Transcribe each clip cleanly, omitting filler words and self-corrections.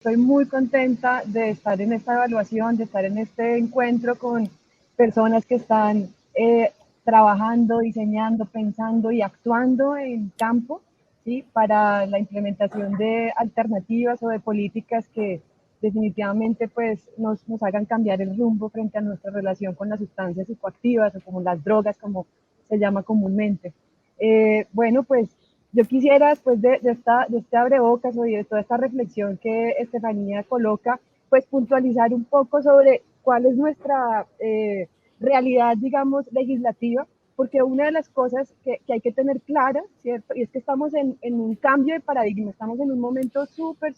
Estoy muy contenta de estar en esta evaluación, de estar en este encuentro con personas que están trabajando, diseñando, pensando y actuando en campo, ¿sí? Para la implementación de alternativas o de políticas que definitivamente pues, nos hagan cambiar el rumbo frente a nuestra relación con las sustancias psicoactivas o como las drogas, como se llama comúnmente. Bueno, pues yo quisiera, después de este abrebocas y de toda esta reflexión que Estefanía coloca, pues puntualizar un poco sobre cuál es nuestra realidad, digamos, legislativa, porque una de las cosas que hay que tener clara, ¿cierto? Y es que estamos en un cambio de paradigma, estamos en un momento súper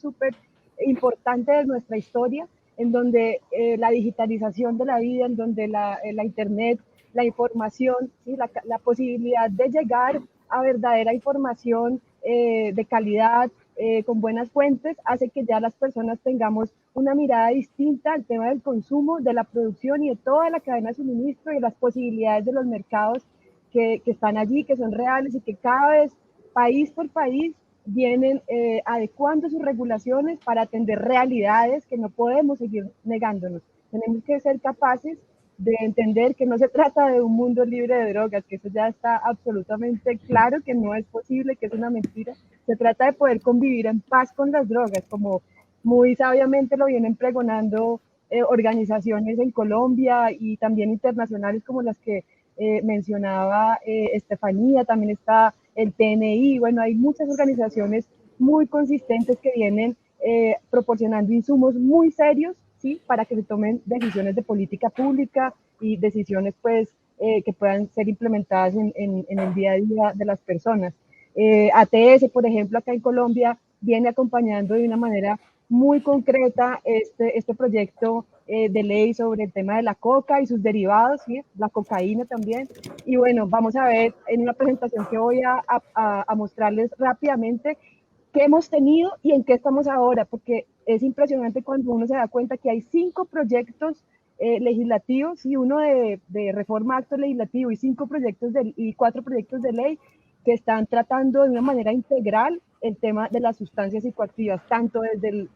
importante de nuestra historia, en donde la digitalización de la vida, en donde la Internet, la información, ¿sí? La posibilidad de llegar a verdadera información de calidad, con buenas fuentes, hace que ya las personas tengamos una mirada distinta al tema del consumo, de la producción y de toda la cadena de suministro y de las posibilidades de los mercados que están allí, que son reales y que cada vez, país por país, vienen adecuando sus regulaciones para atender realidades que no podemos seguir negándonos. Tenemos que ser capaces de entender que no se trata de un mundo libre de drogas, que eso ya está absolutamente claro, que no es posible, que es una mentira. Se trata de poder convivir en paz con las drogas, como muy sabiamente lo vienen pregonando organizaciones en Colombia y también internacionales como las que mencionaba Estefanía, también está el TNI, bueno, hay muchas organizaciones muy consistentes que vienen proporcionando insumos muy serios, ¿sí? Para que se tomen decisiones de política pública y decisiones pues que puedan ser implementadas en el día a día de las personas. ATS, por ejemplo, acá en Colombia, viene acompañando de una manera muy concreta este proyecto de ley sobre el tema de la coca y sus derivados, ¿sí? La cocaína también. Y bueno, vamos a ver en una presentación que voy a mostrarles rápidamente qué hemos tenido y en qué estamos ahora, porque es impresionante cuando uno se da cuenta que hay 5 proyectos legislativos y uno de reforma acto legislativo y 5 proyectos y 4 proyectos de ley que están tratando de una manera integral el tema de las sustancias psicoactivas, tanto desde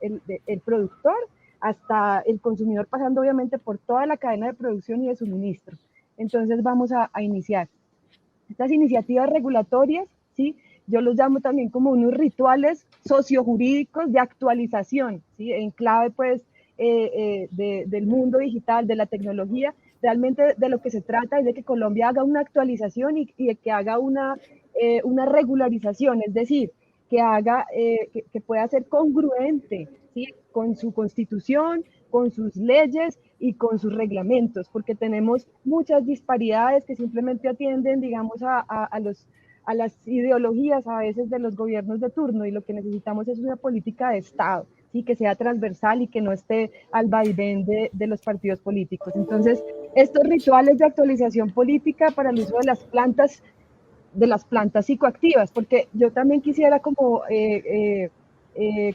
el productor hasta el consumidor, pasando obviamente por toda la cadena de producción y de suministro. Entonces vamos a iniciar. Estas iniciativas regulatorias, ¿sí? Yo los llamo también como unos rituales sociojurídicos de actualización, ¿sí? En clave, pues, del mundo digital, de la tecnología. Realmente de lo que se trata es de que Colombia haga una actualización y de que haga una regularización, es decir, que haga, que pueda ser congruente, ¿sí? Con su constitución, con sus leyes y con sus reglamentos, porque tenemos muchas disparidades que simplemente atienden, digamos, a las ideologías a veces de los gobiernos de turno, y lo que necesitamos es una política de Estado, ¿sí? Que sea transversal y que no esté al vaivén de los partidos políticos. Entonces, estos rituales de actualización política para el uso de las plantas psicoactivas, porque yo también quisiera como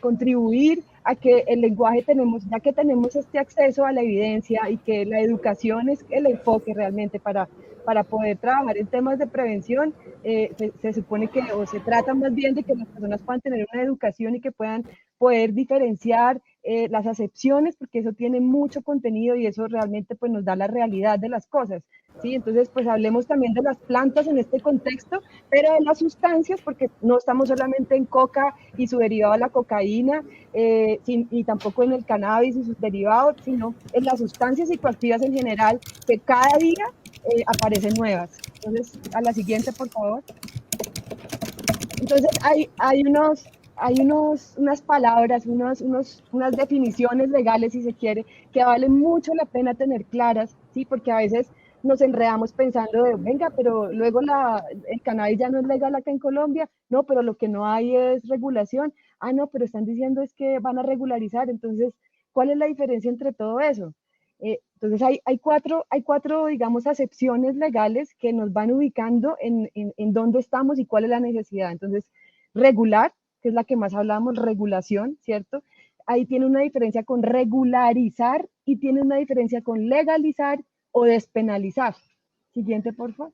contribuir a que el lenguaje tenemos, ya que tenemos este acceso a la evidencia y que la educación es el enfoque realmente para poder trabajar en temas de prevención, se supone que, o se trata más bien de que las personas puedan tener una educación y que puedan poder diferenciar las acepciones, porque eso tiene mucho contenido y eso realmente pues nos da la realidad de las cosas. ¿Sí? Entonces, pues hablemos también de las plantas en este contexto, pero de las sustancias, porque no estamos solamente en coca y su derivado, la cocaína, y tampoco en el cannabis y sus derivados, sino en las sustancias psicoactivas en general, que cada día aparecen nuevas. Entonces, a la siguiente, por favor. Entonces, unas palabras, unas definiciones legales, si se quiere, que valen mucho la pena tener claras, ¿sí? Porque a veces nos enredamos pensando de, venga, pero luego el cannabis ya no es legal acá en Colombia, no, pero lo que no hay es regulación, ah, no, pero están diciendo es que van a regularizar, entonces, ¿cuál es la diferencia entre todo eso? Entonces hay cuatro, digamos, acepciones legales que nos van ubicando en dónde estamos y cuál es la necesidad. Entonces, regular, que es la que más hablamos, regulación, ¿cierto? Ahí tiene una diferencia con regularizar y tiene una diferencia con legalizar o despenalizar. Siguiente, por favor.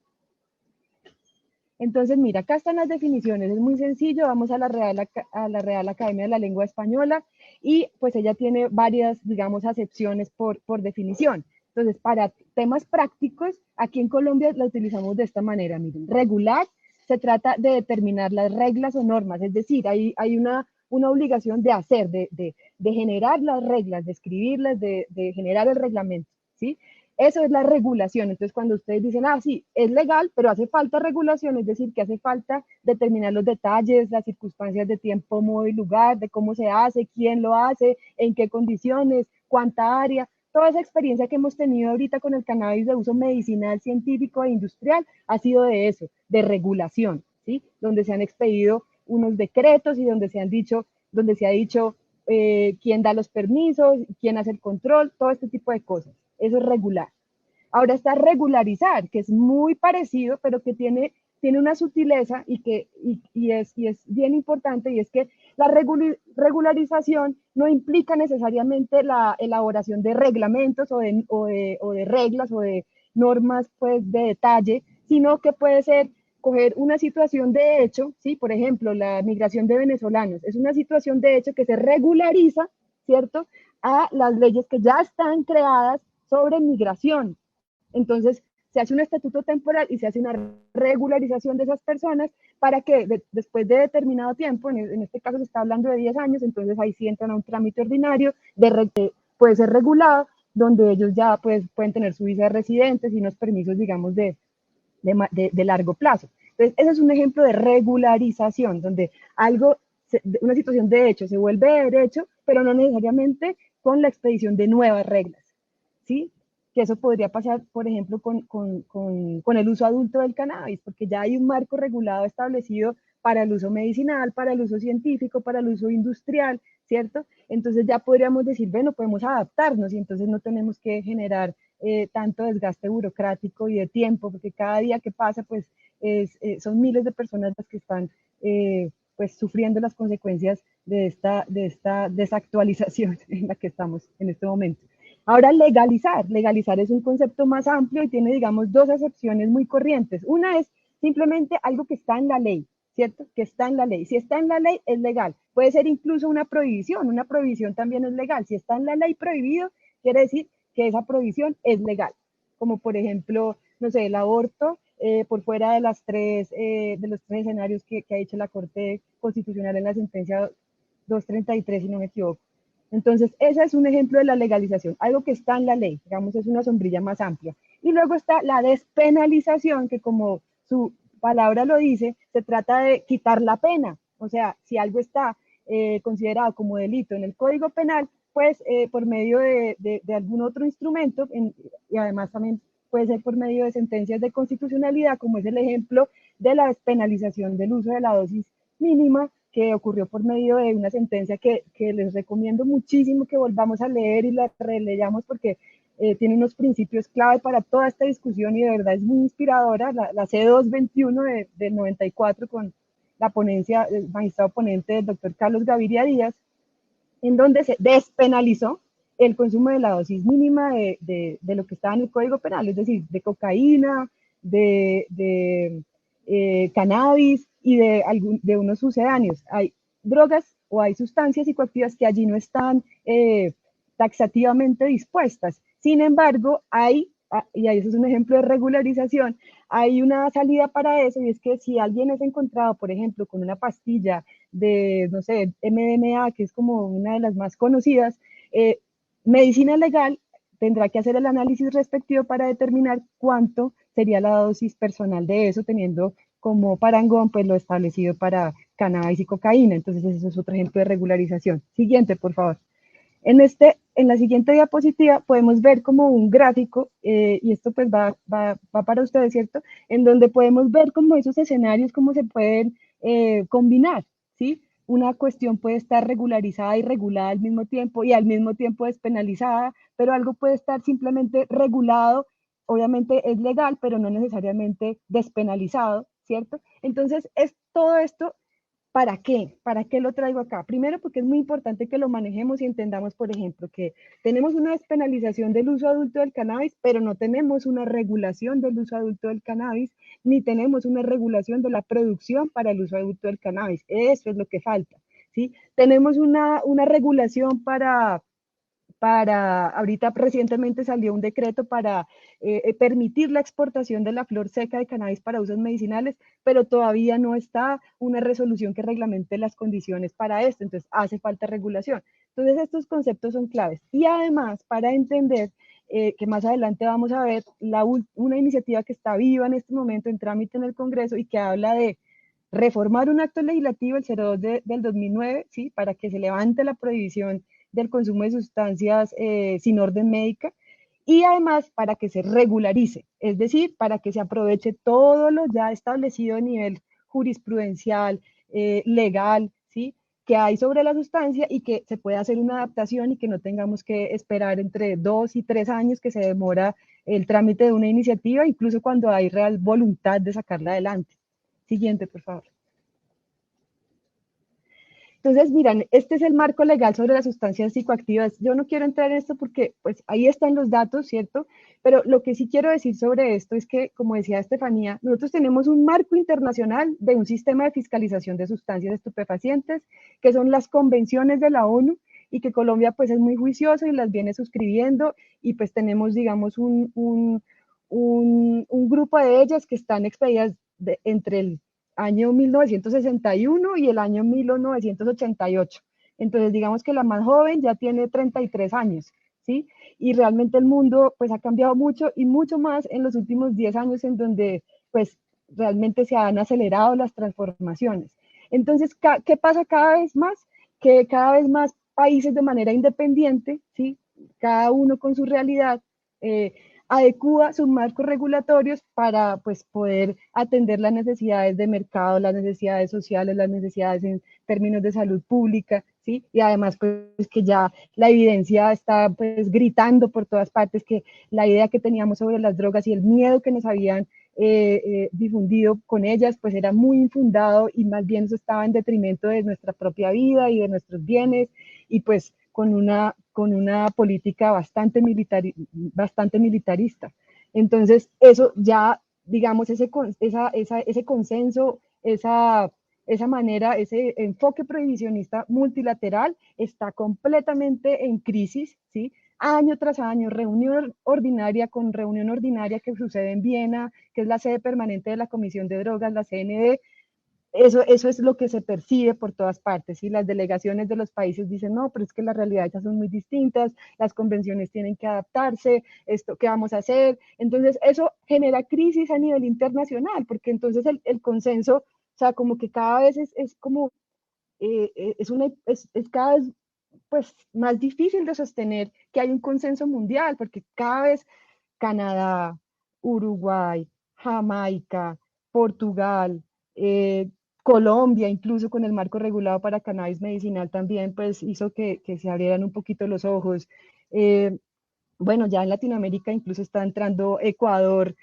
Entonces, mira, acá están las definiciones, es muy sencillo, vamos a a la Real Academia de la Lengua Española y pues ella tiene varias, digamos, acepciones por definición. Entonces, para temas prácticos, aquí en Colombia la utilizamos de esta manera, miren, regular se trata de determinar las reglas o normas, es decir, hay una obligación de hacer, de generar las reglas, de escribirlas, de generar el reglamento, ¿sí? Eso es la regulación. Entonces, cuando ustedes dicen, ah, sí, es legal, pero hace falta regulación, es decir, que hace falta determinar los detalles, las circunstancias de tiempo, modo y lugar, de cómo se hace, quién lo hace, en qué condiciones, cuánta área. Toda esa experiencia que hemos tenido ahorita con el cannabis de uso medicinal, científico e industrial ha sido de eso, de regulación, ¿sí? Donde se han expedido unos decretos y donde se han dicho, donde se ha dicho quién da los permisos, quién hace el control, todo este tipo de cosas. Eso es regular. Ahora está regularizar, que es muy parecido, pero que tiene una sutileza y es bien importante, y es que la regularización no implica necesariamente la elaboración de reglamentos o de reglas o de normas pues, de detalle, sino que puede ser coger una situación de hecho, ¿sí? Por ejemplo, la migración de venezolanos, es una situación de hecho que se regulariza, ¿cierto? A las leyes que ya están creadas sobre migración. Entonces, se hace un estatuto temporal y se hace una regularización de esas personas para que después de determinado tiempo, en este caso se está hablando de 10 años, entonces ahí sí entran a un trámite ordinario, puede ser regulado, donde ellos ya pues, pueden tener su visa de residentes y unos permisos, digamos, de largo plazo. Entonces, ese es un ejemplo de regularización, donde una situación de hecho se vuelve de derecho, pero no necesariamente con la expedición de nuevas reglas, ¿sí? Que eso podría pasar, por ejemplo, con el uso adulto del cannabis, porque ya hay un marco regulado establecido para el uso medicinal, para el uso científico, para el uso industrial, ¿cierto? Entonces ya podríamos decir, bueno, podemos adaptarnos y entonces no tenemos que generar tanto desgaste burocrático y de tiempo, porque cada día que pasa, pues son miles de personas las que están pues sufriendo las consecuencias de esta desactualización en la que estamos en este momento. Ahora, legalizar es un concepto más amplio y tiene, digamos, dos acepciones muy corrientes. Una es simplemente algo que está en la ley, ¿cierto? Que está en la ley. Si está en la ley, es legal. Puede ser incluso una prohibición también es legal. Si está en la ley prohibido, quiere decir que esa prohibición es legal. Como por ejemplo, no sé, el aborto, por fuera de los tres escenarios que ha dicho la Corte Constitucional en la sentencia 233, si no me equivoco. Entonces, ese es un ejemplo de la legalización, algo que está en la ley, digamos, es una sombrilla más amplia. Y luego está la despenalización, que como su palabra lo dice, se trata de quitar la pena. O sea, si algo está considerado como delito en el Código Penal, pues por medio de algún otro instrumento, y además también puede ser por medio de sentencias de constitucionalidad, como es el ejemplo de la despenalización del uso de la dosis mínima, que ocurrió por medio de una sentencia que les recomiendo muchísimo que volvamos a leer y la releyamos porque tiene unos principios clave para toda esta discusión y de verdad es muy inspiradora, la C221 del 94 con la ponencia, el magistrado ponente del doctor Carlos Gaviria Díaz, en donde se despenalizó el consumo de la dosis mínima de lo que estaba en el Código Penal, es decir, de cocaína, de cannabis y de unos sucedáneos. Hay drogas o hay sustancias psicoactivas que allí no están taxativamente dispuestas. Sin embargo, y eso es un ejemplo de regularización, hay una salida para eso y es que si alguien es encontrado, por ejemplo, con una pastilla de, no sé, MDMA, que es como una de las más conocidas, medicina legal tendrá que hacer el análisis respectivo para determinar cuánto sería la dosis personal de eso, teniendo como parangón pues lo establecido para cannabis y cocaína. Entonces, eso es otro ejemplo de regularización. Siguiente, por favor. En la siguiente diapositiva podemos ver como un gráfico, y esto pues va para ustedes, ¿cierto? En donde podemos ver como esos escenarios, cómo se pueden combinar, ¿sí? Una cuestión puede estar regularizada y regulada al mismo tiempo y al mismo tiempo despenalizada, pero algo puede estar simplemente regulado, obviamente es legal, pero no necesariamente despenalizado, ¿cierto? Entonces, es todo esto. ¿Para qué? ¿Para qué lo traigo acá? Primero, porque es muy importante que lo manejemos y entendamos, por ejemplo, que tenemos una despenalización del uso adulto del cannabis, pero no tenemos una regulación del uso adulto del cannabis, ni tenemos una regulación de la producción para el uso adulto del cannabis. Eso es lo que falta, ¿sí? Tenemos una regulación ahorita recientemente salió un decreto para permitir la exportación de la flor seca de cannabis para usos medicinales, pero todavía no está una resolución que reglamente las condiciones para esto, entonces hace falta regulación. Entonces estos conceptos son claves. Y además, para entender que más adelante vamos a ver una iniciativa que está viva en este momento en trámite en el Congreso y que habla de reformar un acto legislativo, el 02 del 2009, ¿sí? Para que se levante la prohibición del consumo de sustancias sin orden médica y además para que se regularice, es decir, para que se aproveche todo lo ya establecido a nivel jurisprudencial, legal, ¿sí? Que hay sobre la sustancia y que se pueda hacer una adaptación y que no tengamos que esperar entre 2 y 3 años que se demora el trámite de una iniciativa, incluso cuando hay real voluntad de sacarla adelante. Siguiente, por favor. Entonces, miran, este es el marco legal sobre las sustancias psicoactivas. Yo no quiero entrar en esto porque pues ahí están los datos, ¿cierto? Pero lo que sí quiero decir sobre esto es que, como decía Estefanía, nosotros tenemos un marco internacional de un sistema de fiscalización de sustancias estupefacientes, que son las convenciones de la ONU y que Colombia pues es muy juicioso y las viene suscribiendo y pues tenemos, digamos, un grupo de ellas que están expedidas entre el año 1961 y el año 1988. Entonces, digamos que la más joven ya tiene 33 años, ¿sí? Y realmente el mundo, pues, ha cambiado mucho y mucho más en los últimos 10 años en donde, pues, realmente se han acelerado las transformaciones. Entonces, ¿qué pasa cada vez más? Que cada vez más países de manera independiente, ¿sí? Cada uno con su realidad, adecúa sus marcos regulatorios para pues, poder atender las necesidades de mercado, las necesidades sociales, las necesidades en términos de salud pública, ¿sí? Y además, pues que ya la evidencia está pues gritando por todas partes que la idea que teníamos sobre las drogas y el miedo que nos habían difundido con ellas, pues era muy infundado y más bien eso estaba en detrimento de nuestra propia vida y de nuestros bienes y pues con una política bastante militarista. Entonces, eso ya, digamos, ese consenso, esa manera, ese enfoque prohibicionista multilateral está completamente en crisis, ¿sí? Año tras año, reunión ordinaria con reunión ordinaria que sucede en Viena, que es la sede permanente de la Comisión de Drogas, la CND, eso es lo que se percibe por todas partes. Y las delegaciones de los países dicen, no, pero es que las realidades ya son muy distintas, las convenciones tienen que adaptarse, esto, ¿qué vamos a hacer? Entonces, eso genera crisis a nivel internacional, porque entonces el consenso, o sea, como que cada vez es como, es cada vez pues, más difícil de sostener que hay un consenso mundial, porque cada vez Canadá, Uruguay, Jamaica, Portugal, Colombia, incluso con el marco regulado para cannabis medicinal también, pues hizo que se abrieran un poquito los ojos. Eh, bueno, ya en Latinoamérica incluso está entrando Ecuador,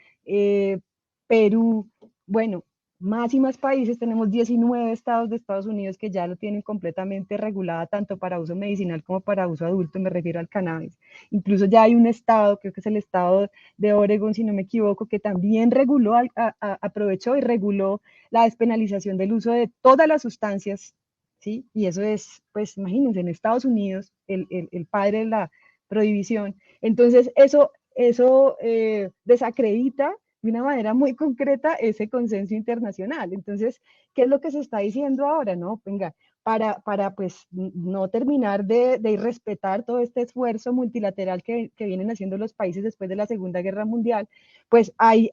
Perú, bueno, más y más países, tenemos 19 estados de Estados Unidos que ya lo tienen completamente regulada tanto para uso medicinal como para uso adulto, me refiero al cannabis. Incluso ya hay un estado, creo que es el estado de Oregon, si no me equivoco, que también reguló, aprovechó y reguló la despenalización del uso de todas las sustancias, ¿sí? Y eso es, pues imagínense, en Estados Unidos, el padre de la prohibición. Entonces, eso desacredita de una manera muy concreta ese consenso internacional. Entonces, ¿qué es lo que se está diciendo ahora? No, venga, para pues no terminar de irrespetar todo este esfuerzo multilateral que vienen haciendo los países después de la Segunda Guerra Mundial, pues hay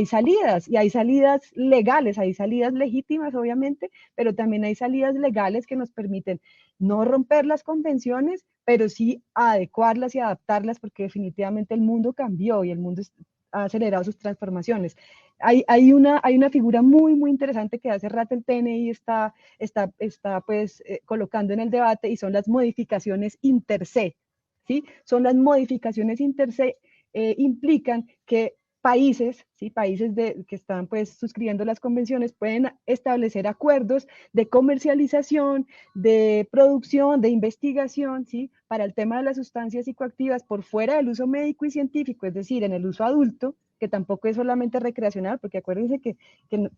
salidas, y hay salidas legales, hay salidas legítimas, obviamente, pero también hay salidas legales que nos permiten no romper las convenciones, pero sí adecuarlas y adaptarlas, porque definitivamente el mundo cambió y el mundo ha acelerado sus transformaciones. Hay una figura muy, muy interesante que hace rato el TNI está pues colocando en el debate y son las modificaciones inter se, ¿sí? Son las modificaciones inter se, implican que países, ¿sí? Países que están pues suscribiendo las convenciones pueden establecer acuerdos de comercialización, de producción, de investigación, ¿sí? Para el tema de las sustancias psicoactivas por fuera del uso médico y científico, es decir, en el uso adulto, que tampoco es solamente recreacional, porque acuérdense que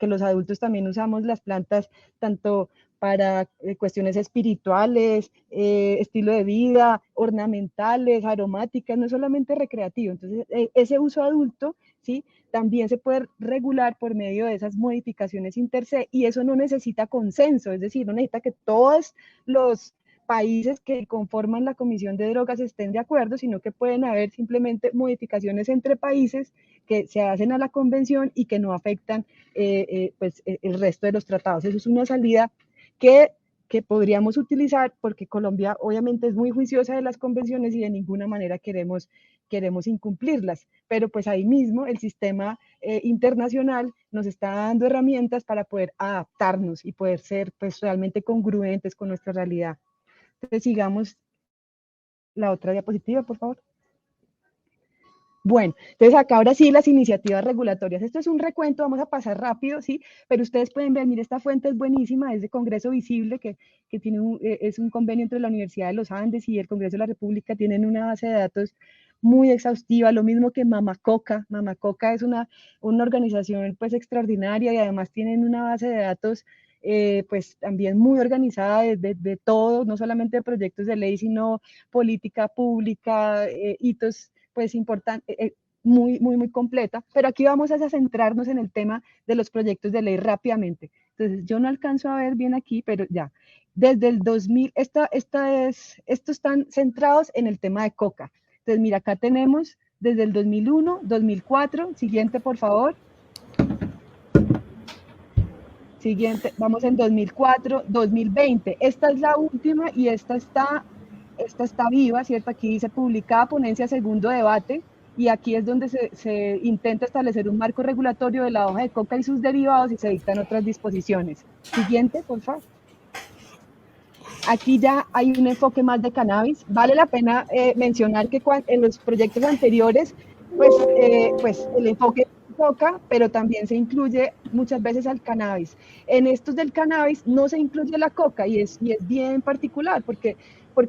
los adultos también usamos las plantas tanto para cuestiones espirituales, estilo de vida, ornamentales, aromáticas, no es solamente recreativo. Entonces, ese uso adulto, ¿sí?, también se puede regular por medio de esas modificaciones inter se, y eso no necesita consenso, es decir, no necesita que todos los países que conforman la Comisión de Drogas estén de acuerdo, sino que pueden haber simplemente modificaciones entre países que se hacen a la convención y que no afectan pues, el resto de los tratados. Eso es una salida que podríamos utilizar, porque Colombia obviamente es muy juiciosa de las convenciones y de ninguna manera queremos incumplirlas, pero pues ahí mismo el sistema internacional nos está dando herramientas para poder adaptarnos y poder ser pues realmente congruentes con nuestra realidad. Entonces sigamos la otra diapositiva, por favor. Bueno, entonces acá ahora sí las iniciativas regulatorias. Esto es un recuento, vamos a pasar rápido, ¿sí? Pero ustedes pueden ver, mire, esta fuente es buenísima, es de Congreso Visible, que tiene es un convenio entre la Universidad de los Andes y el Congreso de la República, tienen una base de datos muy exhaustiva, lo mismo que Mamacoca. Mamacoca es una organización pues extraordinaria y además tienen una base de datos pues también muy organizada de todo, no solamente de proyectos de ley, sino política pública, hitos pues importante, muy completa, pero aquí vamos a centrarnos en el tema de los proyectos de ley rápidamente. Entonces, yo no alcanzo a ver bien aquí, pero ya. Desde el 2000, estos están centrados en el tema de coca. Entonces, mira, acá tenemos desde el 2001, 2004, siguiente, por favor. Siguiente, vamos en 2004, 2020. Esta es la última y esta está viva, ¿cierto? Aquí dice publicada ponencia segundo debate, y aquí es donde se intenta establecer un marco regulatorio de la hoja de coca y sus derivados y se dictan otras disposiciones. Siguiente, por favor. Aquí ya hay un enfoque más de cannabis. Vale la pena mencionar que en los proyectos anteriores, pues el enfoque coca, pero también se incluye muchas veces al cannabis. En estos del cannabis no se incluye la coca y es bien particular porque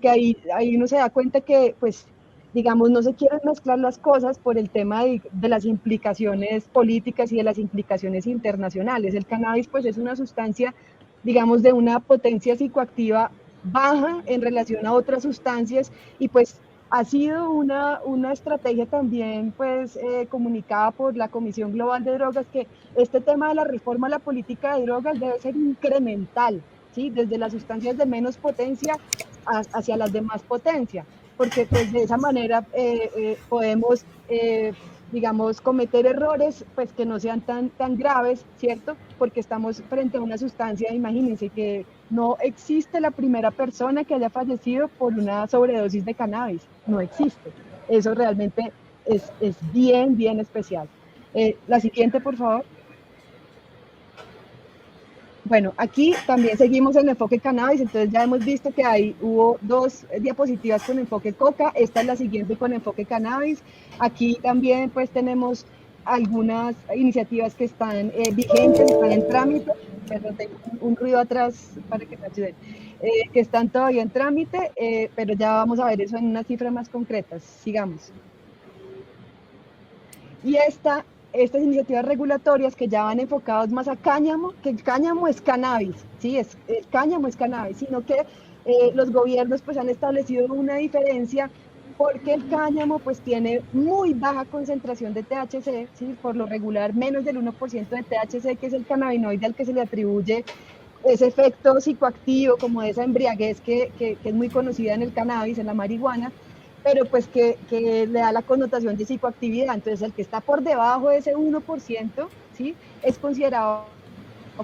ahí uno se da cuenta que, pues, digamos, no se quieren mezclar las cosas por el tema de las implicaciones políticas y de las implicaciones internacionales. El cannabis, pues, es una sustancia, digamos, de una potencia psicoactiva baja en relación a otras sustancias y pues ha sido una estrategia también pues comunicada por la Comisión Global de Drogas que este tema de la reforma a la política de drogas debe ser incremental, ¿sí? Desde las sustancias de menos potencia hacia las de más potencia, porque pues de esa manera podemos digamos, cometer errores, pues que no sean tan graves, ¿cierto? Porque estamos frente a una sustancia, imagínense que no existe la primera persona que haya fallecido por una sobredosis de cannabis, no existe. Eso realmente es bien especial. La siguiente, por favor. Bueno, aquí también seguimos en enfoque cannabis, entonces ya hemos visto que hubo dos diapositivas con enfoque coca, esta es la siguiente con enfoque cannabis. Aquí también pues tenemos algunas iniciativas que están vigentes, están en trámite, perdón, tengo un ruido atrás para que me ayuden, que están todavía en trámite, pero ya vamos a ver eso en unas cifras más concretas. Sigamos. Y estas iniciativas regulatorias que ya van enfocados más a cáñamo, que el cáñamo es cannabis, ¿sí? El cáñamo es cannabis, sino que los gobiernos pues han establecido una diferencia porque el cáñamo pues tiene muy baja concentración de THC, ¿sí? Por lo regular menos del 1% de THC, que es el cannabinoide al que se le atribuye ese efecto psicoactivo, como de esa embriaguez que es muy conocida en el cannabis, en la marihuana, pero pues que le da la connotación de psicoactividad. Entonces, el que está por debajo de ese 1%, ¿sí? Es considerado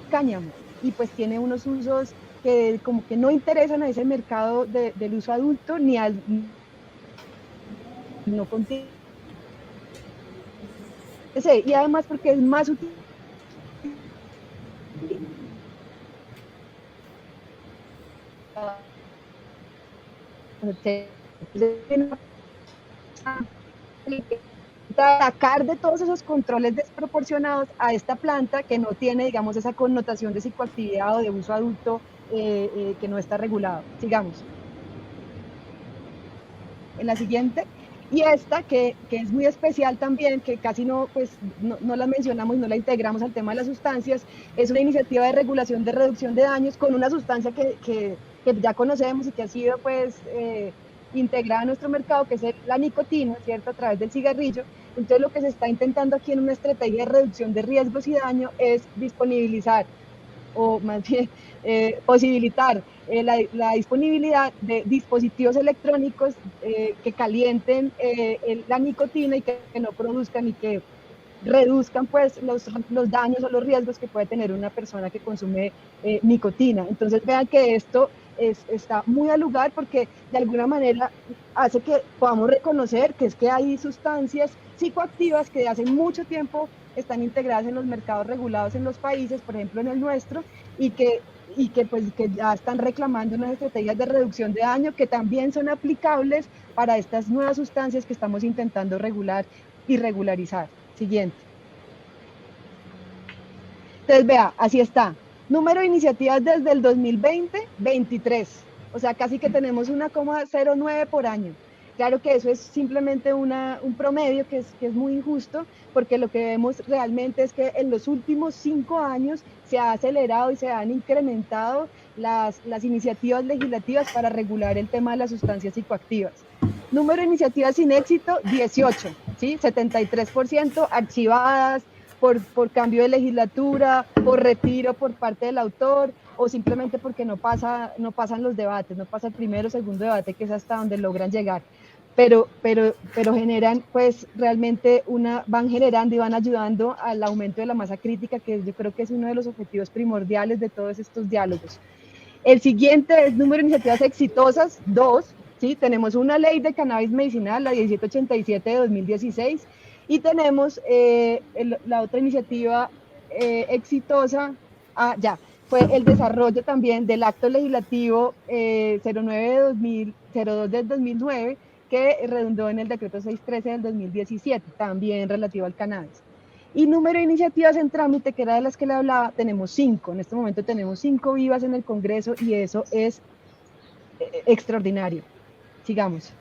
cáñamo y pues tiene unos usos que como que no interesan a ese mercado del uso adulto ni al no contiene. Y además porque es más útil sacar de todos esos controles desproporcionados a esta planta que no tiene, digamos, esa connotación de psicoactividad o de uso adulto que no está regulado. Sigamos. En la siguiente. Y esta, que es muy especial también, que casi no, pues, no la mencionamos, no la integramos al tema de las sustancias, es una iniciativa de regulación de reducción de daños con una sustancia que ya conocemos y que ha sido pues integrada a nuestro mercado, que es la nicotina, ¿cierto? A través del cigarrillo. Entonces lo que se está intentando aquí en una estrategia de reducción de riesgos y daño es disponibilizar o más bien posibilitar la disponibilidad de dispositivos electrónicos que calienten la nicotina y que no produzcan y que reduzcan pues los daños o los riesgos que puede tener una persona que consume nicotina. Entonces vean que esto está muy al lugar porque de alguna manera hace que podamos reconocer que es que hay sustancias psicoactivas que hace mucho tiempo están integradas en los mercados regulados en los países, por ejemplo en el nuestro, y que pues que ya están reclamando unas estrategias de reducción de daño que también son aplicables para estas nuevas sustancias que estamos intentando regular y regularizar. Siguiente. Entonces, vea, así está. Número de iniciativas desde el 2020, 23. O sea, casi que tenemos 1,09 por año. Claro que eso es simplemente un promedio que es muy injusto, porque lo que vemos realmente es que en los últimos 5 años se ha acelerado y se han incrementado las iniciativas legislativas para regular el tema de las sustancias psicoactivas. Número de iniciativas sin éxito, 18, ¿sí? 73% archivadas, por cambio de legislatura, por retiro por parte del autor, o simplemente porque no pasan los debates, no pasa el primero o segundo debate, que es hasta donde logran llegar. Pero generan, pues realmente van generando y van ayudando al aumento de la masa crítica, que yo creo que es uno de los objetivos primordiales de todos estos diálogos. El siguiente es número de iniciativas exitosas, 2, ¿sí? Tenemos una ley de cannabis medicinal, la 1787 de 2016, y tenemos la otra iniciativa exitosa, fue el desarrollo también del acto legislativo 02 del 2009, que redundó en el decreto 613 del 2017, también relativo al cannabis. Y número de iniciativas en trámite, que era de las que le hablaba, tenemos 5. En este momento tenemos 5 vivas en el Congreso y eso es extraordinario. Sigamos.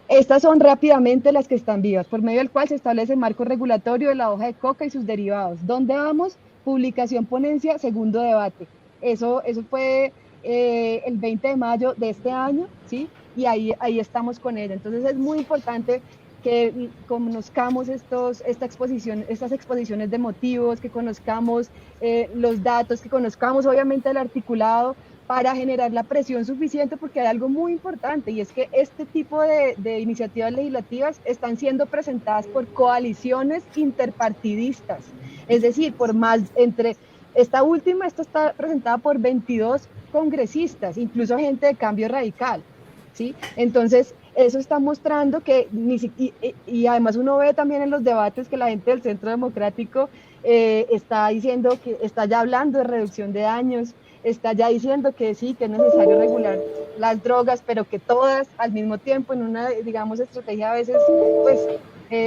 Estas son rápidamente las que están vivas, por medio del cual se establece el marco regulatorio de la hoja de coca y sus derivados. ¿Dónde vamos? Publicación, ponencia, segundo debate. Eso fue el 20 de mayo de este año, ¿sí? Y ahí estamos con ella. Entonces es muy importante que conozcamos estas exposiciones de motivos, que conozcamos los datos, que conozcamos obviamente el articulado, para generar la presión suficiente, porque hay algo muy importante y es que este tipo de iniciativas legislativas están siendo presentadas por coaliciones interpartidistas, es decir, esta está presentada por 22 congresistas, incluso gente de Cambio Radical, ¿sí? Entonces, eso está mostrando que, y además uno ve también en los debates que la gente del Centro Democrático está diciendo que está ya hablando de reducción de daños, está ya diciendo que sí, que es necesario regular las drogas, pero que todas al mismo tiempo en una, digamos, estrategia a veces, pues,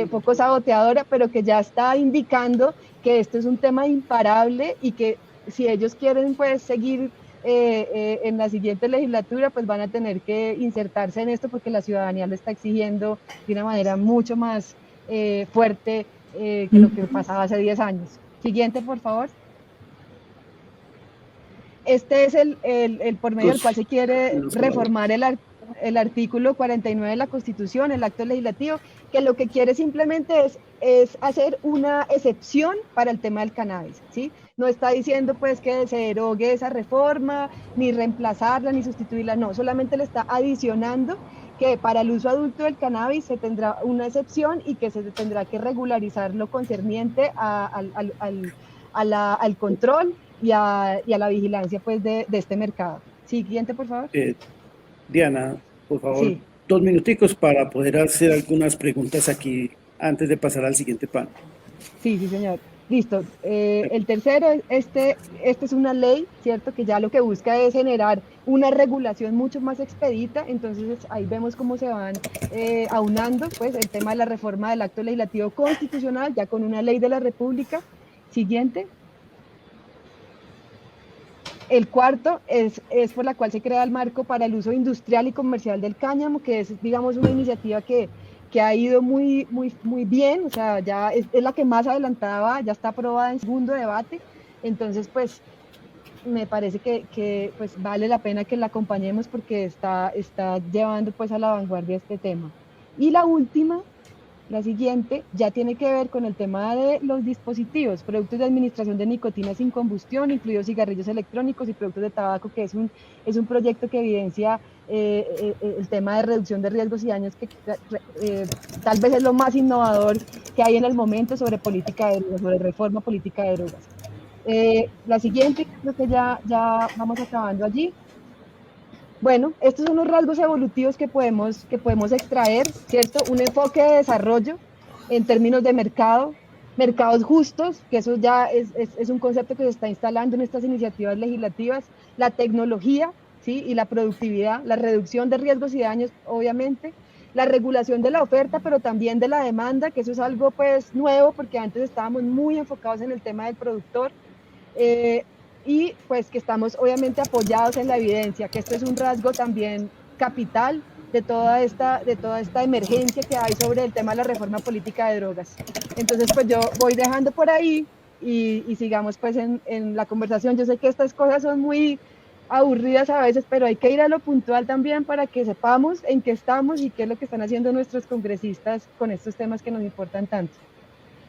poco saboteadora, pero que ya está indicando que esto es un tema imparable y que si ellos quieren, pues, seguir en la siguiente legislatura, pues van a tener que insertarse en esto porque la ciudadanía lo está exigiendo de una manera mucho más fuerte que lo que pasaba hace 10 años. Siguiente, por favor. Este es el por medio del cual se quiere reformar el artículo 49 de la Constitución, el acto legislativo, que lo que quiere simplemente es hacer una excepción para el tema del cannabis, ¿sí? No está diciendo pues que se derogue esa reforma, ni reemplazarla, ni sustituirla, no, solamente le está adicionando que para el uso adulto del cannabis se tendrá una excepción y que se tendrá que regularizar lo concerniente al control y a la vigilancia pues de este mercado. Siguiente, por favor. Diana, por favor, Sí. 2 minuticos para poder hacer algunas preguntas aquí antes de pasar al siguiente panel. Sí, sí, señor. Listo. El tercero, este es una ley, ¿cierto? Que ya lo que busca es generar una regulación mucho más expedita. Entonces, ahí vemos cómo se van aunando, pues, el tema de la reforma del acto legislativo constitucional, ya con una ley de la República. Siguiente. El cuarto es por la cual se crea el marco para el uso industrial y comercial del cáñamo, que es, digamos, una iniciativa que ha ido muy bien, o sea, ya es la que más adelantada va, ya está aprobada en segundo debate, entonces, pues, me parece que pues, vale la pena que la acompañemos porque está llevando pues a la vanguardia este tema. Y la última, la siguiente, ya tiene que ver con el tema de los dispositivos, productos de administración de nicotina sin combustión, incluidos cigarrillos electrónicos y productos de tabaco, que es un proyecto que evidencia el tema de reducción de riesgos y daños que tal vez es lo más innovador que hay en el momento sobre política de drogas, sobre reforma política de drogas. La siguiente, creo que ya vamos acabando allí. Bueno, estos son los rasgos evolutivos que podemos extraer, ¿cierto? Un enfoque de desarrollo en términos de mercado, mercados justos, que eso ya es un concepto que se está instalando en estas iniciativas legislativas, la tecnología, ¿sí? Y la productividad, la reducción de riesgos y daños, obviamente, la regulación de la oferta, pero también de la demanda, que eso es algo pues nuevo, porque antes estábamos muy enfocados en el tema del productor, eh, y pues que estamos obviamente apoyados en la evidencia, que esto es un rasgo también capital de toda esta emergencia que hay sobre el tema de la reforma política de drogas. Entonces, pues yo voy dejando por ahí y sigamos pues en la conversación. Yo sé que estas cosas son muy aburridas a veces, pero hay que ir a lo puntual también para que sepamos en qué estamos y qué es lo que están haciendo nuestros congresistas con estos temas que nos importan tanto.